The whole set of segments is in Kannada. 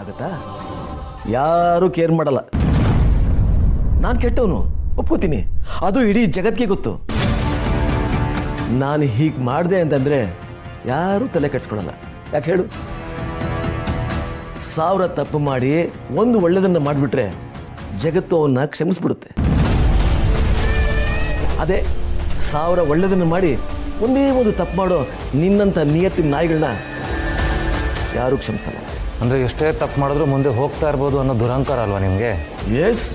ಆಗತ್ತಾ? ಯಾರೂ ಕೇರ್ ಮಾಡಲ್ಲ. ನಾನು ಕೆಟ್ಟವನು ಒಪ್ಕೋತೀನಿ, ಅದು ಇಡೀ ಜಗತ್ತಿಗೆ ಗೊತ್ತು. ನಾನು ಹೀಗೆ ಮಾಡಿದೆ ಅಂತಂದ್ರೆ ಯಾರೂ ತಲೆ ಕೆಡ್ಸ್ಕೊಳಲ್ಲ. ಯಾಕೆ ಹೇಳು? 1000 ತಪ್ಪು ಮಾಡಿ ಒಂದು ಒಳ್ಳೆಯದನ್ನು ಮಾಡಿಬಿಟ್ರೆ ಜಗತ್ತು ಅವನ್ನ ಕ್ಷಮಿಸ್ಬಿಡುತ್ತೆ. ಅದೇ 1000 ಒಳ್ಳೆಯದನ್ನು ಮಾಡಿ ಒಂದೇ ಒಂದು ತಪ್ಪು ಮಾಡೋ ನಿನ್ನಂಥ ನಿಯತ್ತಿನ ನಾಯಿಗಳನ್ನ ಯಾರೂ ಕ್ಷಮಿಸಲ್ಲ. ಅಂದರೆ ಎಷ್ಟೇ ತಪ್ಪು ಮಾಡಿದ್ರು ಮುಂದೆ ಹೋಗ್ತಾ ಇರ್ಬೋದು ಅನ್ನೋ ದುರಂಕಾರ ಅಲ್ವಾ ನಿಮಗೆ? Yes,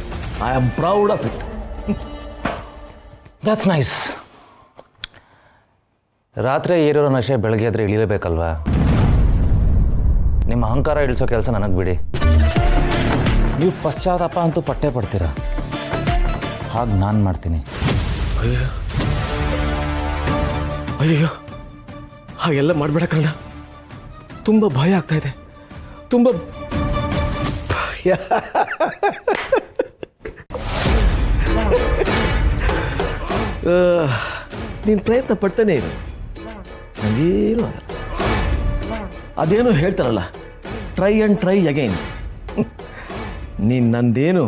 I am proud of it. That's nice. ರಾತ್ರಿ ಏರಿರೋ ನಶೆ ಬೆಳಗ್ಗೆ ಆದರೆ ಇಳಿಲೇಬೇಕಲ್ವಾ? ನಿಮ್ಮ ಅಹಂಕಾರ ಇಳಿಸೋ ಕೆಲಸ ನನಗೆ ಬಿಡಿ. ನೀವು ಪಶ್ಚಾತ್ತಾಪ ಅಂತೂ ಪಟ್ಟೆ ಪಡ್ತೀರಾ, ಹಾಗೆ ನಾನು ಮಾಡ್ತೀನಿ. ಅಯ್ಯೋ ಅಯ್ಯೋ, ಹಾಗೆಲ್ಲ ಮಾಡಬೇಡ ಕಣ. ತುಂಬ ಭಯ ಆಗ್ತಾ ಇದೆ, ತುಂಬ ಭಯ. ನೀನು ಪ್ರಯತ್ನ ಪಡ್ತಾನೆ ಇರು, ನನಗೇನು ಆಗಲ್ಲ. ಅದೇನೋ ಹೇಳ್ತಾರಲ್ಲ, ಟ್ರೈ ಆ್ಯಂಡ್ ಟ್ರೈ ಅಗೈನ್. ನೀನು ನಂದೇನು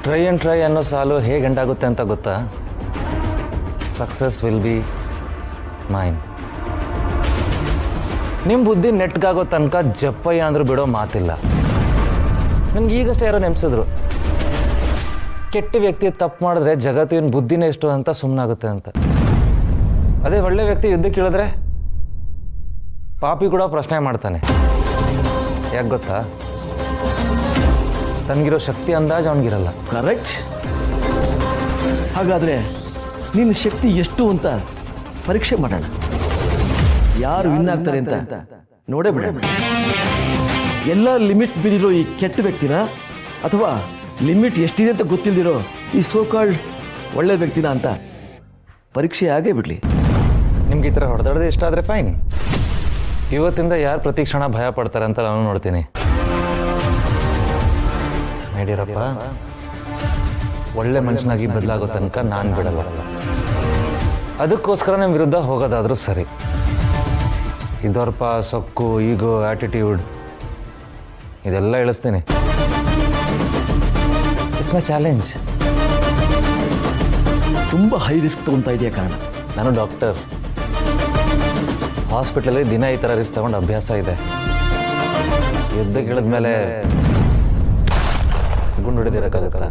ಟ್ರೈ ಆ್ಯಂಡ್ ಟ್ರೈ ಅನ್ನೋ ಸಾಲು ಹೇಗೆ ಎಂಡಾಗುತ್ತೆ ಅಂತ ಗೊತ್ತಾ? Success will be main. ನಿಮ್ಮ ಬುದ್ಧಿ ನೆಟ್ಗಾಗೋ ತನಕ ಜಪ್ಪಯ್ಯ ಅಂದ್ರೂ ಬಿಡೋ ಮಾತಿಲ್ಲ. ನನಗೆ ಈಗಷ್ಟೇ ಯಾರೋ ನೆನೆಸಿದ್ರು, ಕೆಟ್ಟ ವ್ಯಕ್ತಿ ತಪ್ಪು ಮಾಡಿದ್ರೆ ಜಗತ್ತಿನ ಬುದ್ಧಿನೇ ಎಷ್ಟು ಅಂತ ಸುಮ್ಮನಾಗುತ್ತೆ ಅಂತ. ಅದೇ ಒಳ್ಳೆ ವ್ಯಕ್ತಿ ಯುದ್ಧಕ್ಕೆ ಇಳಿದ್ರೆ ಪಾಪಿ ಕೂಡ ಪ್ರಶ್ನೆ ಮಾಡ್ತಾನೆ. ಯಾಕೆ ಗೊತ್ತಾ? ತನಗಿರೋ ಶಕ್ತಿ ಅಂದಾಜು ಅವನಿಗಿರಲ್ಲ. ಕರೆಕ್ಟ್. ಹಾಗಾದರೆ ನಿನ್ನ ಶಕ್ತಿ ಎಷ್ಟು ಅಂತ ಪರೀಕ್ಷೆ ಮಾಡೋಣ. ಯಾರು ವಿನ್ ಆಗ್ತಾರೆ ಅಂತ ನೋಡೇ ಬಿಡೋಣ. ಎಲ್ಲ ಲಿಮಿಟ್ ಮೀರಿರೋ ಈ ಕೆಟ್ಟ ವ್ಯಕ್ತಿನ, ಅಥವಾ ಲಿಮಿಟ್ ಎಷ್ಟಿದೆ ಅಂತ ಗೊತ್ತಿಲ್ದಿರೋ ಈ ಸೋಕಾಲ್ಡ್ ಒಳ್ಳೆ ವ್ಯಕ್ತಿನ ಅಂತ ಪರೀಕ್ಷೆ ಆಗೇ ಬಿಡಲಿ. ನಿಮ್ಗೆ ಈ ಥರ ಹೊಡೆದಾಡೋದು ಇಷ್ಟ ಆದರೆ ಫೈನ್. ಇವತ್ತಿಂದ ಯಾರು ಪ್ರತಿ ಕ್ಷಣ ಭಯ ಪಡ್ತಾರೆ ಅಂತ ನಾನು ನೋಡ್ತೀನಿ. ಯಡಿಯೂರಪ್ಪ, ಒಳ್ಳೆ ಮನುಷ್ಯನಾಗಿ ಬದಲಾಗೋ ತನಕ ನಾನು ಬಿಡಲ್ಲ. ಅದಕ್ಕೋಸ್ಕರ ನಿಮ್ಮ ವಿರುದ್ಧ ಹೋಗೋದಾದರೂ ಸರಿ. ಈ ದರ್ಪ, ಸೊಕ್ಕು, ಈಗೋ, ಆಟಿಟ್ಯೂಡ್ ಇದೆಲ್ಲ ಇಳಿಸ್ತೀನಿ. It's my challenge. ತುಂಬ ಹೈ ರಿಸ್ಕ್ ತೊಗೊತಾ ಇದೆಯಾ ಕಾರಣ? ನಾನು ಡಾಕ್ಟರ್. ಹಾಸ್ಪಿಟ್ಲಲ್ಲಿ ದಿನ ಈ ಥರ ರಿಸ್ಕ್ ತಗೊಂಡು ಅಭ್ಯಾಸ ಇದೆ. ಯುದ್ಧಕ್ಕೆ ಇಳಿದ್ಮೇಲೆ ಗುಂಡು ಹಿಡಿದಿರೋಕ್ಕಾಗತ್ತಲ್ಲ.